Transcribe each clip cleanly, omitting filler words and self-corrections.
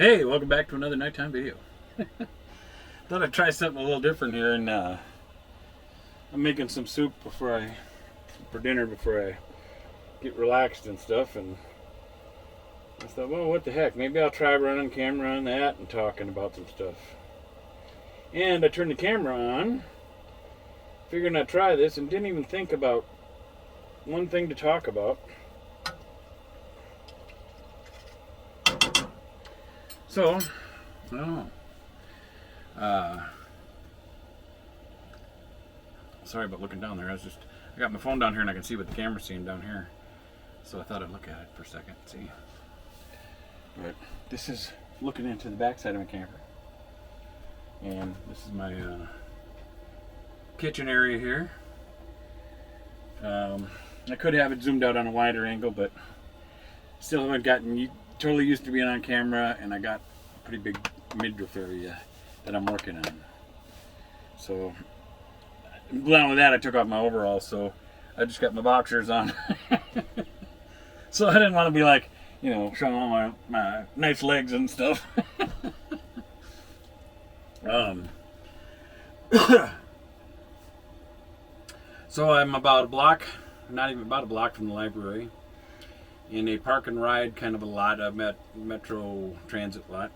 Hey, welcome back to another nighttime video. Thought I'd try something a little different here, and I'm making some soup for dinner before I get relaxed and stuff. And I thought, well, what the heck? Maybe I'll try running camera on that and talking about some stuff. And I turned the camera on, figuring I'd try this, and didn't even think about one thing to talk about. So, sorry about looking down there. I got my phone down here and I can see what the camera's seeing down here. So I thought I'd look at it for a second and see. But this is looking into the backside of my camper. And this is my kitchen area here. I could have it zoomed out on a wider angle, but still haven't gotten totally used to being on camera, and I got a pretty big midriff area that I'm working on. So, along with that, I took off my overalls, so I just got my boxers on. So I didn't want to be like, showing all my nice legs and stuff. So I'm about a block, not even about a block from the library, in a park and ride kind of a lot, a metro transit lot.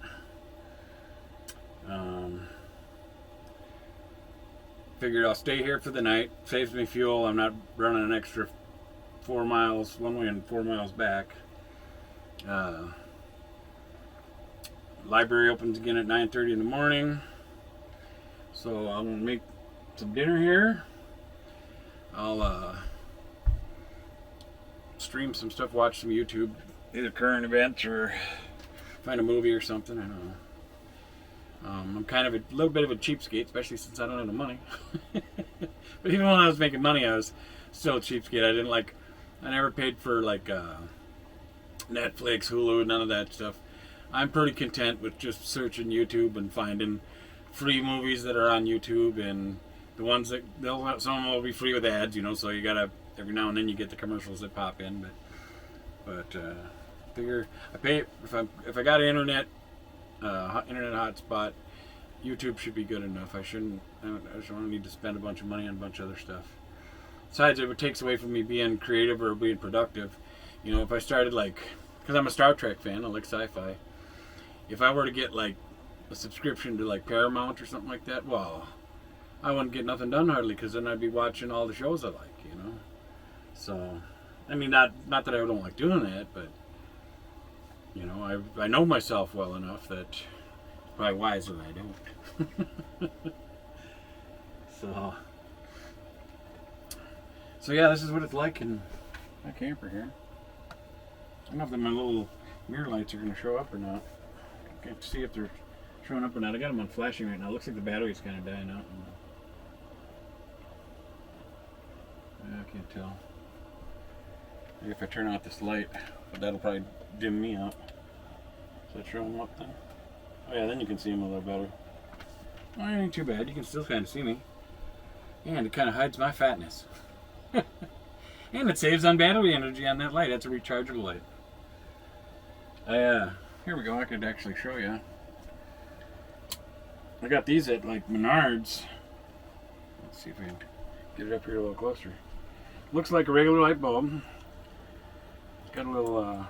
Figured I'll stay here for the night. Saves me fuel. I'm not running an extra 4 miles one way and 4 miles back. Library opens again at 9:30 in the morning. So I'm gonna make some dinner here. I'll stream some stuff, watch some YouTube, either current events or find a movie or something. I don't know. I'm kind of a little bit of a cheapskate, especially since I don't have the money. But even when I was making money, I was still a cheapskate. I never paid for Netflix, Hulu, none of that stuff. I'm pretty content with just searching YouTube and finding free movies that are on YouTube, and the ones that some of them will be free with ads, so you gotta, every now and then you get the commercials that pop in, but figure I pay if I got an internet hotspot, YouTube should be good enough. I don't need to spend a bunch of money on a bunch of other stuff. Besides, it takes away from me being creative or being productive. If I started because I'm a Star Trek fan, I like sci-fi. If I were to get a subscription to Paramount or something like that, well, I wouldn't get nothing done hardly, because then I'd be watching all the shows I like, So, I mean, not that I don't like doing that, but I know myself well enough that it's probably wiser that I don't. So yeah, this is what it's like in my camper here. I don't know if my little mirror lights are going to show up or not. I can't see if they're showing up or not. I got them on flashing right now. It looks like the battery's kind of dying out. I can't tell. Maybe if I turn off this light, but that'll probably dim me out. Is that showing up then? Oh yeah, then you can see them a little better. Well, it ain't too bad. You can still kind of see me. And it kind of hides my fatness. And it saves on battery energy on that light. That's a rechargeable light. Here we go. I could actually show you. I got these at Menards. Let's see if we can get it up here a little closer. Looks like a regular light bulb. It's got a little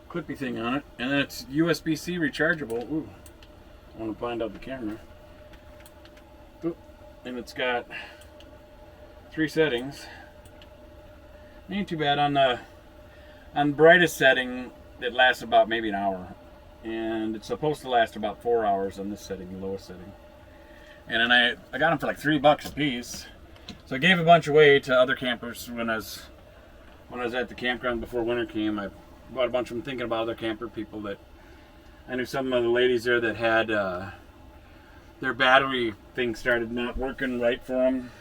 clippy thing on it, and then it's USB-C rechargeable. Ooh, I want to find out the camera. Ooh, and it's got 3 settings. Ain't too bad. On brightest setting, it lasts about maybe an hour, and it's supposed to last about 4 hours on this setting, the lowest setting. And then I got them for $3 a piece. So I gave a bunch away to other campers when I was at the campground before winter came. I bought a bunch of them thinking about other camper people that I knew. Some of the ladies there that had their battery thing started not working right for them.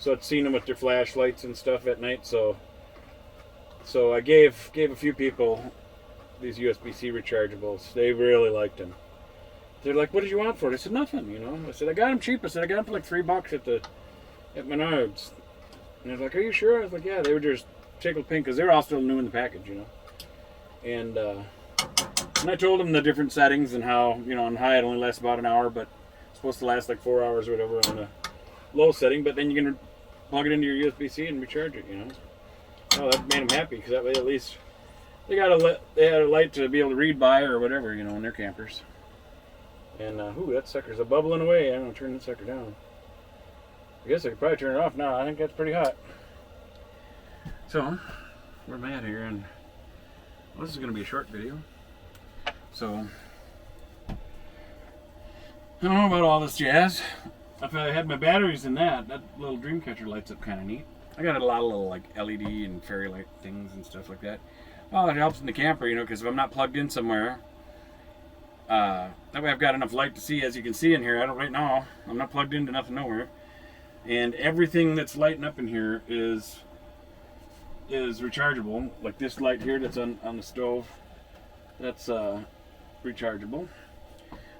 So I'd seen them with their flashlights and stuff at night. So I gave a few people these USB-C rechargeables. They really liked them. They're like, "What did you want for it?" I said, "Nothing." I said, "I got them cheap." I said, "I got them for $3 at Menards." And I was like, "Are you sure?" I was like, "Yeah." They were just tickled pink because they're all still new in the package, And And I told him the different settings and how, on high it only lasts about an hour, but it's supposed to last like 4 hours or whatever on the low setting. But then you can plug it into your USB-C and recharge it, Oh, that made them happy because that way at least they had a light to be able to read by or whatever, in their campers. And, ooh, that sucker's a bubbling away. I'm going to turn that sucker down. I guess I could probably turn it off now. I think that's pretty hot. So, where am I at here? And well, this is going to be a short video. So, I don't know about all this jazz. If I had my batteries in that little dream catcher lights up kind of neat. I got a lot of little like LED and fairy light things and stuff like that. Well, it helps in the camper, because if I'm not plugged in somewhere, that way I've got enough light to see. As you can see in here, right now, I'm not plugged into nothing nowhere. And everything that's lighting up in here is rechargeable. Like this light here that's on the stove, that's rechargeable.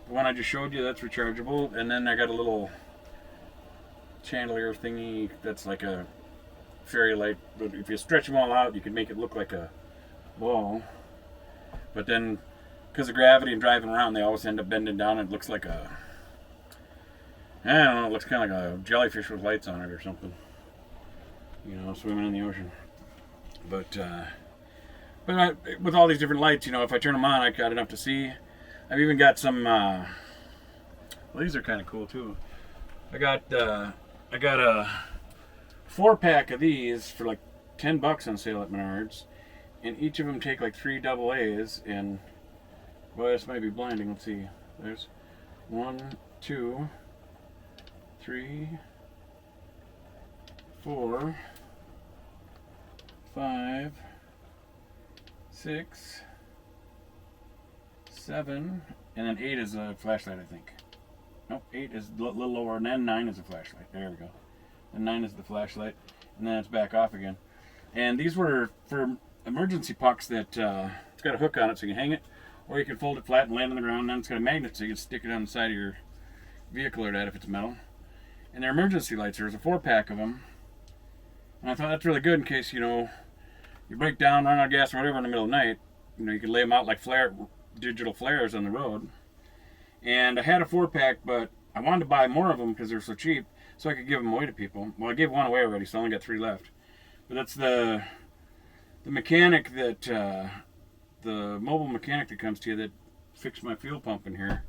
The one I just showed you, that's rechargeable. And then I got a little chandelier thingy that's like a fairy light. But if you stretch them all out, you can make it look like a ball. But then, because of gravity and driving around, they always end up bending down. And it looks like I don't know, it looks kind of like a jellyfish with lights on it or something. Swimming in the ocean. But with all these different lights, if I turn them on, I got enough to see. I've even got some, well, these are kind of cool too. I got a 4-pack of these for like $10 on sale at Menards. And each of them take like 3 AA's, and boy, this might be blinding. Let's see. There's 1, 2, 3, 4, 5, 6, 7, and then 8 is a flashlight, I think. Nope, 8 is a little lower, and then 9 is a flashlight. There we go. And 9 is the flashlight, and then it's back off again. And these were for emergency pucks that it's got a hook on it so you can hang it, or you can fold it flat and land on the ground, and then it's got a magnet so you can stick it on the side of your vehicle or that if it's metal. And they're emergency lights. There's a 4-pack of them. And I thought that's really good in case, you break down, run out of gas or whatever in the middle of the night. You can lay them out like digital flares on the road. And I had a 4-pack, but I wanted to buy more of them because they're so cheap, so I could give them away to people. Well, I gave one away already, so I only got 3 left. But that's the mechanic that, the mobile mechanic that comes to you that fixed my fuel pump in here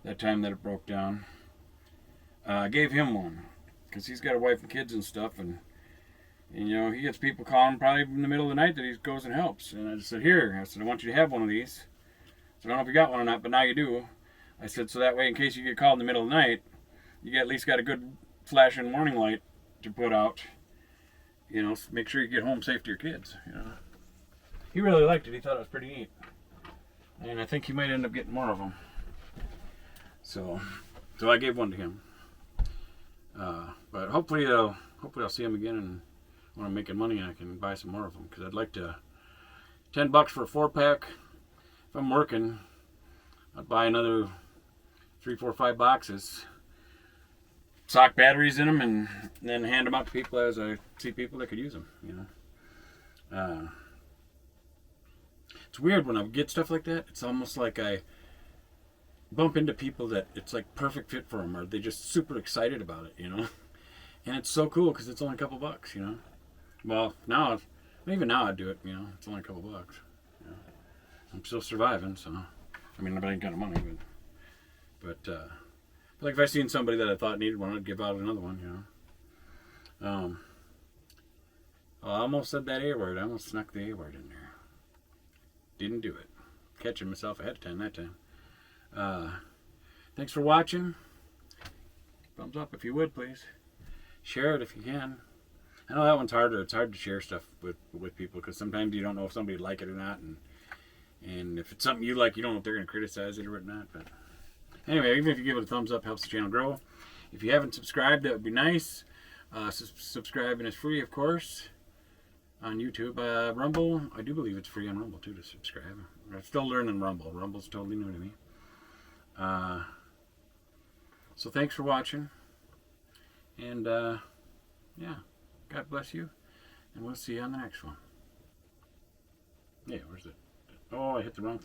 that time that it broke down. I gave him one because he's got a wife and kids and stuff, and he gets people calling probably in the middle of the night that he goes and helps. And I just said, here, I said, I want you to have one of these. So I don't know if you got one or not, but now you do. I said, so that way in case you get called in the middle of the night, you at least got a good flashing warning light to put out. Make sure you get home safe to your kids. He really liked it. He thought it was pretty neat, and I think he might end up getting more of them. So I gave one to him. But hopefully I'll see him again, and when I'm making money, I can buy some more of them because I'd like to. $10 for a 4-pack. If I'm working, I'd buy another 3, 4, 5 boxes. Sock batteries in them, and then hand them out to people as I see people that could use them. It's weird when I get stuff like that. It's almost like I bump into people that it's like perfect fit for them, or they're just super excited about it, And it's so cool because it's only a couple bucks, Well, even now I'd do it, It's only a couple bucks. I'm still surviving, so I ain't got no money, but like if I seen somebody that I thought needed one, I'd give out another one, I almost said that A word. I almost snuck the A word in there. Didn't do it. Catching myself ahead of time that time. Thanks for watching. Thumbs up if you would, please. Share it if you can. I know that one's harder. It's hard to share stuff with people because sometimes you don't know if somebody would like it or not, and if it's something you like, you don't know if they're going to criticize it or whatnot. But anyway, even if you give it a thumbs up, helps the channel grow. If you haven't subscribed, that would be nice. Subscribing is free, of course, on YouTube. Rumble, I do believe it's free on Rumble too to subscribe. I'm still learning Rumble. Rumble's totally new to me. So thanks for watching, and yeah, God bless you, and we'll see you on the next one. Yeah, where's it? Oh, I hit the wrong thing.